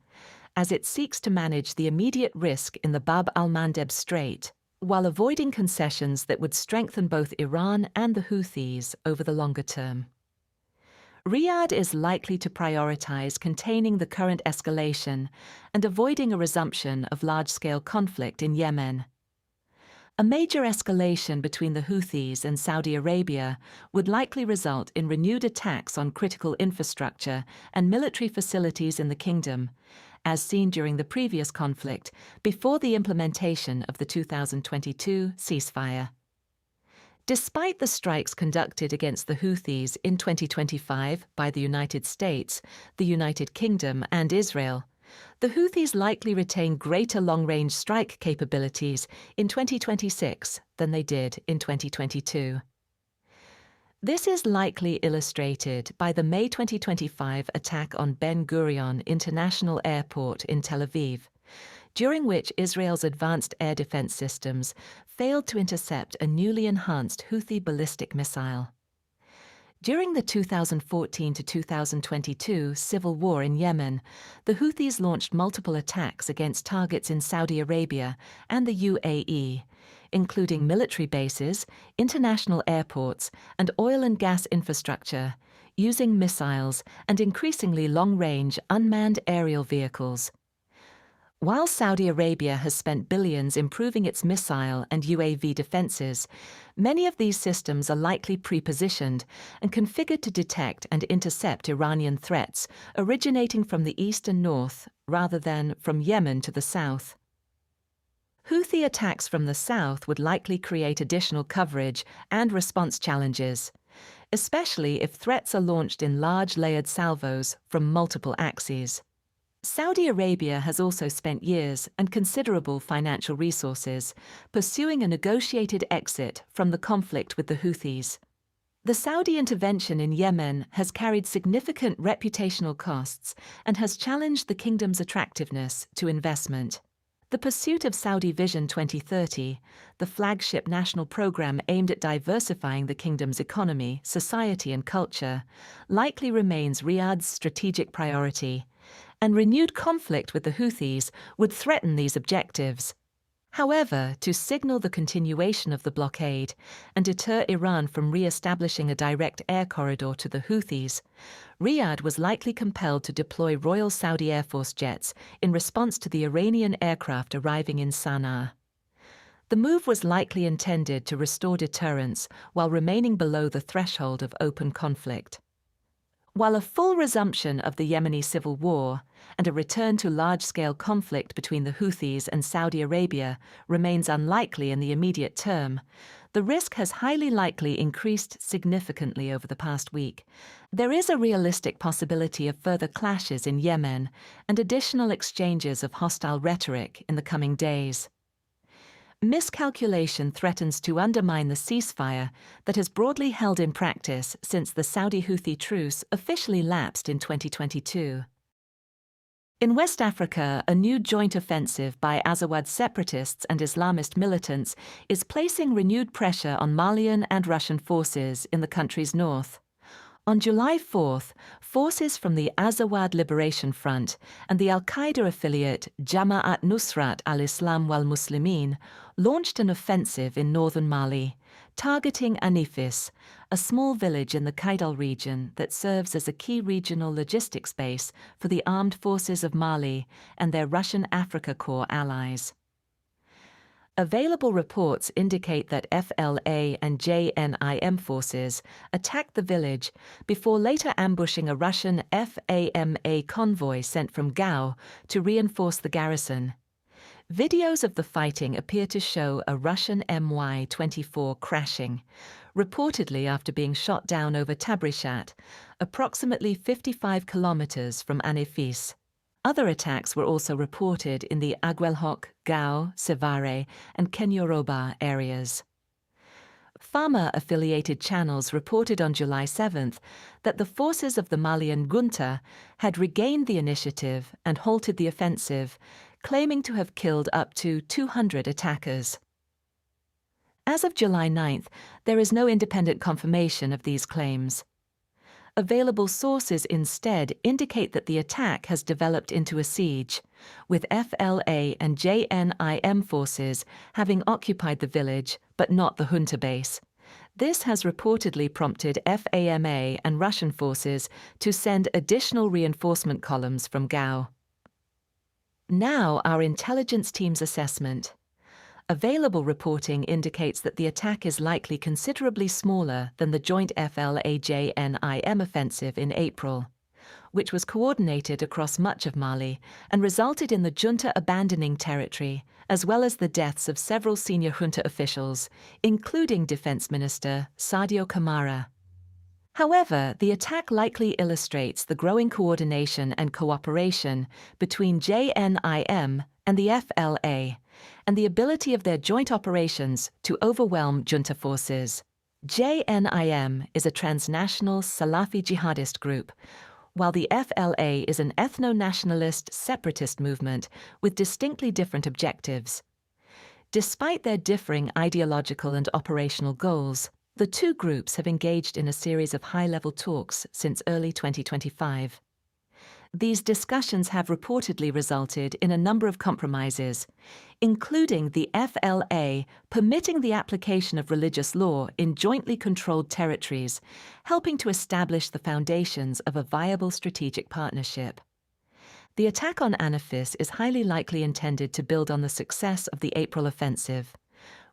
as it seeks to manage the immediate risk in the Bab al-Mandeb Strait, while avoiding concessions that would strengthen both Iran and the Houthis over the longer term. Riyadh is likely to prioritize containing the current escalation and avoiding a resumption of large-scale conflict in Yemen. A major escalation between the Houthis and Saudi Arabia would likely result in renewed attacks on critical infrastructure and military facilities in the kingdom, as seen during the previous conflict before the implementation of the 2022 ceasefire. Despite the strikes conducted against the Houthis in 2025 by the United States, the United Kingdom, and Israel, the Houthis likely retain greater long-range strike capabilities in 2026 than they did in 2022. This is likely illustrated by the May 2025 attack on Ben Gurion International Airport in Tel Aviv, during which Israel's advanced air defense systems failed to intercept a newly enhanced Houthi ballistic missile. During the 2014 to 2022 civil war in Yemen, the Houthis launched multiple attacks against targets in Saudi Arabia and the UAE, including military bases, international airports, and oil and gas infrastructure, using missiles and increasingly long-range unmanned aerial vehicles. While Saudi Arabia has spent billions improving its missile and UAV defenses, many of these systems are likely pre-positioned and configured to detect and intercept Iranian threats originating from the east and north rather than from Yemen to the south. Houthi attacks from the south would likely create additional coverage and response challenges, especially if threats are launched in large layered salvos from multiple axes. Saudi Arabia has also spent years and considerable financial resources pursuing a negotiated exit from the conflict with the Houthis. The Saudi intervention in Yemen has carried significant reputational costs and has challenged the kingdom's attractiveness to investment. The pursuit of Saudi Vision 2030, the flagship national program aimed at diversifying the kingdom's economy, society and culture, likely remains Riyadh's strategic priority, and renewed conflict with the Houthis would threaten these objectives. However, to signal the continuation of the blockade and deter Iran from re-establishing a direct air corridor to the Houthis, Riyadh was likely compelled to deploy Royal Saudi Air Force jets in response to the Iranian aircraft arriving in Sana'a. The move was likely intended to restore deterrence while remaining below the threshold of open conflict. While a full resumption of the Yemeni civil war and a return to large-scale conflict between the Houthis and Saudi Arabia remains unlikely in the immediate term, the risk has highly likely increased significantly over the past week. There is a realistic possibility of further clashes in Yemen and additional exchanges of hostile rhetoric in the coming days. Miscalculation threatens to undermine the ceasefire that has broadly held in practice since the Saudi-Houthi truce officially lapsed in 2022. In West Africa, a new joint offensive by Azawad separatists and Islamist militants is placing renewed pressure on Malian and Russian forces in the country's north. On July 4th, forces from the Azawad Liberation Front and the al-Qaeda affiliate Jama'at Nusrat al-Islam wal-Muslimin launched an offensive in northern Mali, targeting Anifis, a small village in the Kidal region that serves as a key regional logistics base for the armed forces of Mali and their Russian Africa Corps allies. Available reports indicate that FLA and JNIM forces attacked the village before later ambushing a Russian FAMA convoy sent from Gao to reinforce the garrison. Videos of the fighting appear to show a Russian My-24 crashing, reportedly after being shot down over Tabrishat, approximately 55 kilometers from Anifis. Other attacks were also reported in the Aguelhok, Gao, Sevare, and Kenyoroba areas. Fama-affiliated channels reported on July 7th that the forces of the Malian junta had regained the initiative and halted the offensive, claiming to have killed up to 200 attackers. As of July 9th, there is no independent confirmation of these claims. Available sources instead indicate that the attack has developed into a siege, with FLA and JNIM forces having occupied the village but not the junta base. This has reportedly prompted FAMA and Russian forces to send additional reinforcement columns from Gao. Now our intelligence team's assessment. Available reporting indicates that the attack is likely considerably smaller than the joint FLA-JNIM offensive in April, which was coordinated across much of Mali and resulted in the junta abandoning territory, as well as the deaths of several senior junta officials, including Defense Minister Sadio Kamara. However, the attack likely illustrates the growing coordination and cooperation between JNIM and the FLA, and the ability of their joint operations to overwhelm junta forces. JNIM is a transnational Salafi jihadist group, while the FLA is an ethno-nationalist separatist movement with distinctly different objectives. Despite their differing ideological and operational goals, the two groups have engaged in a series of high-level talks since early 2025. These discussions have reportedly resulted in a number of compromises, including the FLA permitting the application of religious law in jointly controlled territories, helping to establish the foundations of a viable strategic partnership. The attack on Anifis is highly likely intended to build on the success of the April offensive,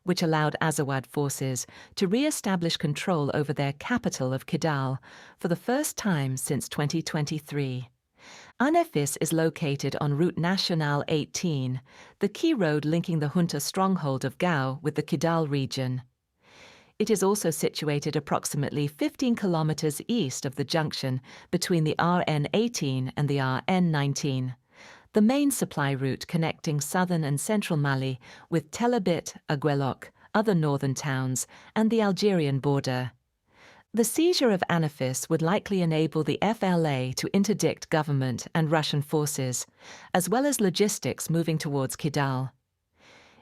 which allowed Azawad forces to re-establish control over their capital of Kidal for the first time since 2023. Anifis is located on Route Nationale 18, the key road linking the junta stronghold of Gao with the Kidal region. It is also situated approximately 15 kilometers east of the junction between the RN18 and the RN19, the main supply route connecting southern and central Mali with Tel Abit, Aguelok, other northern towns, and the Algerian border. The seizure of Anafis would likely enable the FLA to interdict government and Russian forces, as well as logistics moving towards Kidal.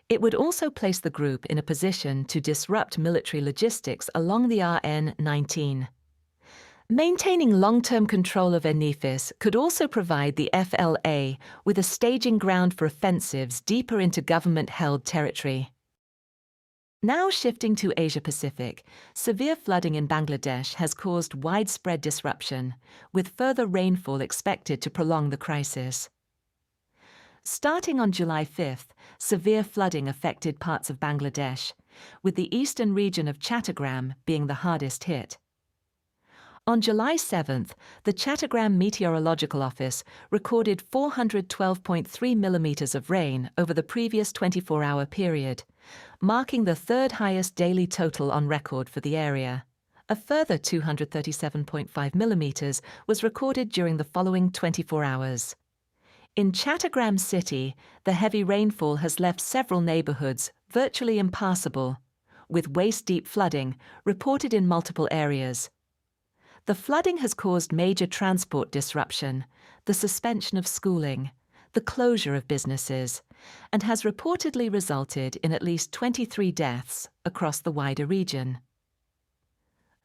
It would also place the group in a position to disrupt military logistics along the RN-19. Maintaining long-term control of Anafis could also provide the FLA with a staging ground for offensives deeper into government-held territory. Now shifting to Asia-Pacific, severe flooding in Bangladesh has caused widespread disruption, with further rainfall expected to prolong the crisis. Starting on July 5th, severe flooding affected parts of Bangladesh, with the eastern region of Chattogram being the hardest hit. On July 7th, the Chattogram Meteorological Office recorded 412.3 millimeters of rain over the previous 24-hour period, marking the third highest daily total on record for the area. A further 237.5 millimeters was recorded during the following 24 hours. In Chattogram City, the heavy rainfall has left several neighborhoods virtually impassable, with waist-deep flooding reported in multiple areas. The flooding has caused major transport disruption, the suspension of schooling, the closure of businesses, and has reportedly resulted in at least 23 deaths across the wider region.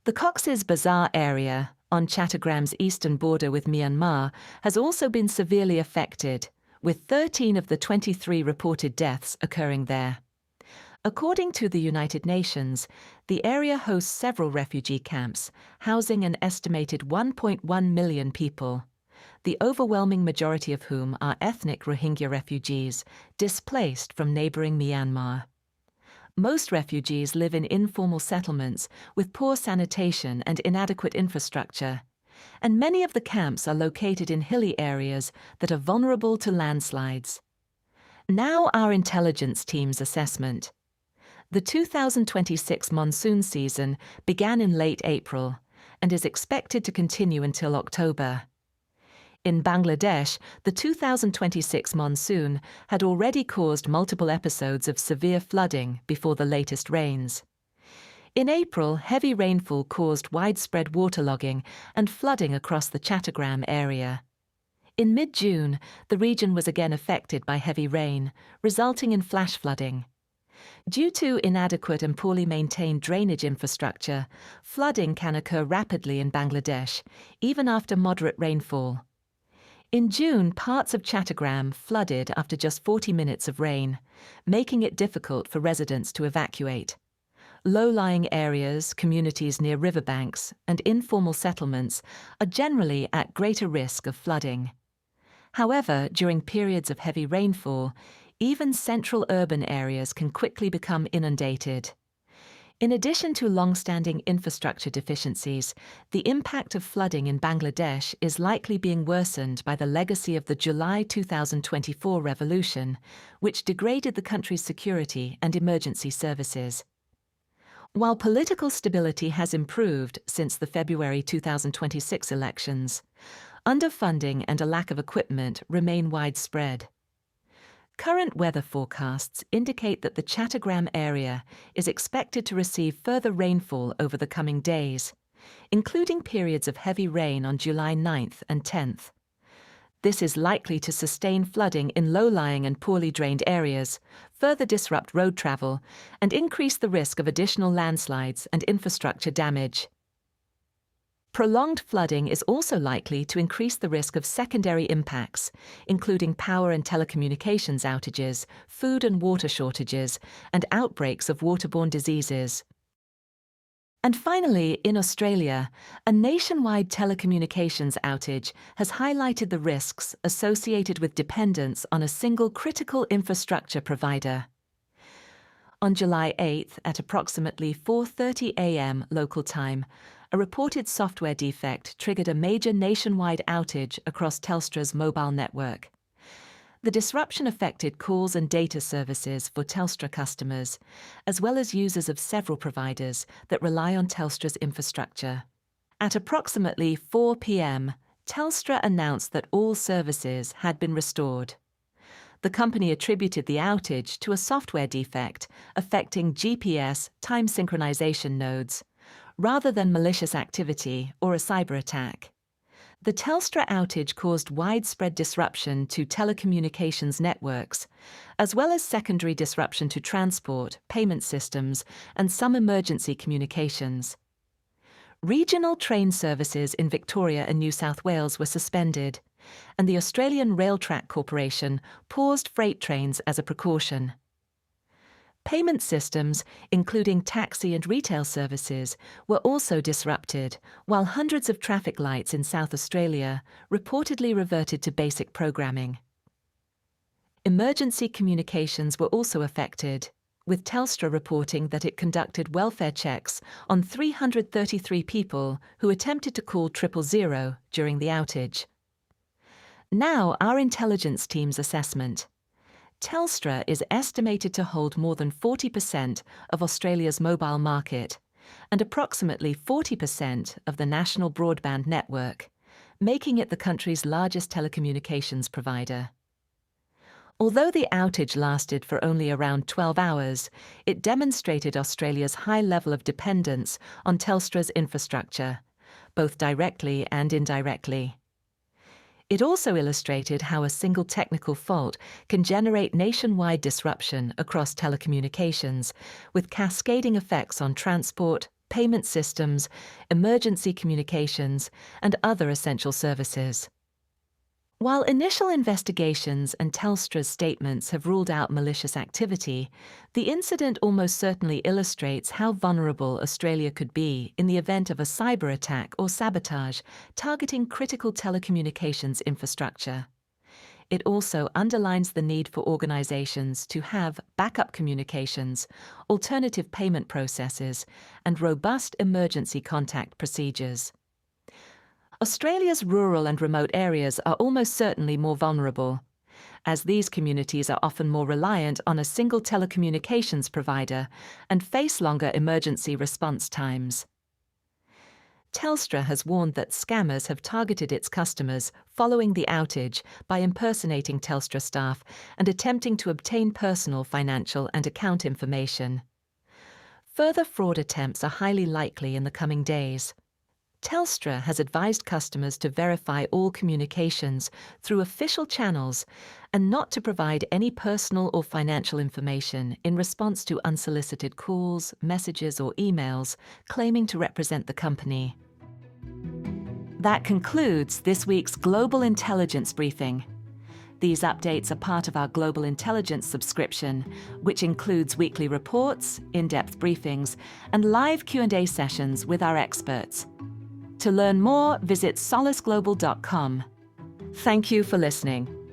The Cox's Bazar area, on Chattogram's eastern border with Myanmar, has also been severely affected, with 13 of the 23 reported deaths occurring there. According to the United Nations, the area hosts several refugee camps, housing an estimated 1.1 million people, the overwhelming majority of whom are ethnic Rohingya refugees displaced from neighboring Myanmar. Most refugees live in informal settlements with poor sanitation and inadequate infrastructure, and many of the camps are located in hilly areas that are vulnerable to landslides. Now our intelligence team's assessment. The 2026 monsoon season began in late April and is expected to continue until October. In Bangladesh, the 2026 monsoon had already caused multiple episodes of severe flooding before the latest rains. In April, heavy rainfall caused widespread waterlogging and flooding across the Chattogram area. In mid-June, the region was again affected by heavy rain, resulting in flash flooding. Due to inadequate and poorly maintained drainage infrastructure, flooding can occur rapidly in Bangladesh, even after moderate rainfall. In June, parts of Chattogram flooded after just 40 minutes of rain, making it difficult for residents to evacuate. Low-lying areas, communities near riverbanks, and informal settlements are generally at greater risk of flooding. However, during periods of heavy rainfall, even central urban areas can quickly become inundated. In addition to long-standing infrastructure deficiencies, the impact of flooding in Bangladesh is likely being worsened by the legacy of the July 2024 revolution, which degraded the country's security and emergency services. While political stability has improved since the February 2026 elections, underfunding and a lack of equipment remain widespread. Current weather forecasts indicate that the Chattogram area is expected to receive further rainfall over the coming days, including periods of heavy rain on July 9th and 10th. This is likely to sustain flooding in low-lying and poorly drained areas, further disrupt road travel, and increase the risk of additional landslides and infrastructure damage. Prolonged flooding is also likely to increase the risk of secondary impacts, including power and telecommunications outages, food and water shortages, and outbreaks of waterborne diseases. And finally, in Australia, a nationwide telecommunications outage has highlighted the risks associated with dependence on a single critical infrastructure provider. On July 8th, at approximately 4:30 a.m. local time, a reported software defect triggered a major nationwide outage across Telstra's mobile network. The disruption affected calls and data services for Telstra customers, as well as users of several providers that rely on Telstra's infrastructure. At approximately 4 p.m., Telstra announced that all services had been restored. The company attributed the outage to a software defect affecting GPS time synchronization nodes, rather than malicious activity or a cyber attack. The Telstra outage caused widespread disruption to telecommunications networks, as well as secondary disruption to transport, payment systems, and some emergency communications. Regional train services in Victoria and New South Wales were suspended, and the Australian Railtrack Corporation paused freight trains as a precaution. Payment systems, including taxi and retail services, were also disrupted, while hundreds of traffic lights in South Australia reportedly reverted to basic programming. Emergency communications were also affected, with Telstra reporting that it conducted welfare checks on 333 people who attempted to call 000 during the outage. Now, our intelligence team's assessment. Telstra is estimated to hold more than 40% of Australia's mobile market and approximately 40% of the national broadband network, making it the country's largest telecommunications provider. Although the outage lasted for only around 12 hours, it demonstrated Australia's high level of dependence on Telstra's infrastructure, both directly and indirectly. It also illustrated how a single technical fault can generate nationwide disruption across telecommunications, with cascading effects on transport, payment systems, emergency communications, and other essential services. While initial investigations and Telstra's statements have ruled out malicious activity, the incident almost certainly illustrates how vulnerable Australia could be in the event of a cyber attack or sabotage targeting critical telecommunications infrastructure. It also underlines the need for organisations to have backup communications, alternative payment processes, and robust emergency contact procedures. Australia's rural and remote areas are almost certainly more vulnerable, as these communities are often more reliant on a single telecommunications provider and face longer emergency response times. Telstra has warned that scammers have targeted its customers following the outage by impersonating Telstra staff and attempting to obtain personal, financial, and account information. Further fraud attempts are highly likely in the coming days. Telstra has advised customers to verify all communications through official channels and not to provide any personal or financial information in response to unsolicited calls, messages, or emails claiming to represent the company. That concludes this week's Global Intelligence Briefing. These updates are part of our Global Intelligence subscription, which includes weekly reports, in-depth briefings, and live Q&A sessions with our experts. To learn more, visit solisglobal.com. Thank you for listening.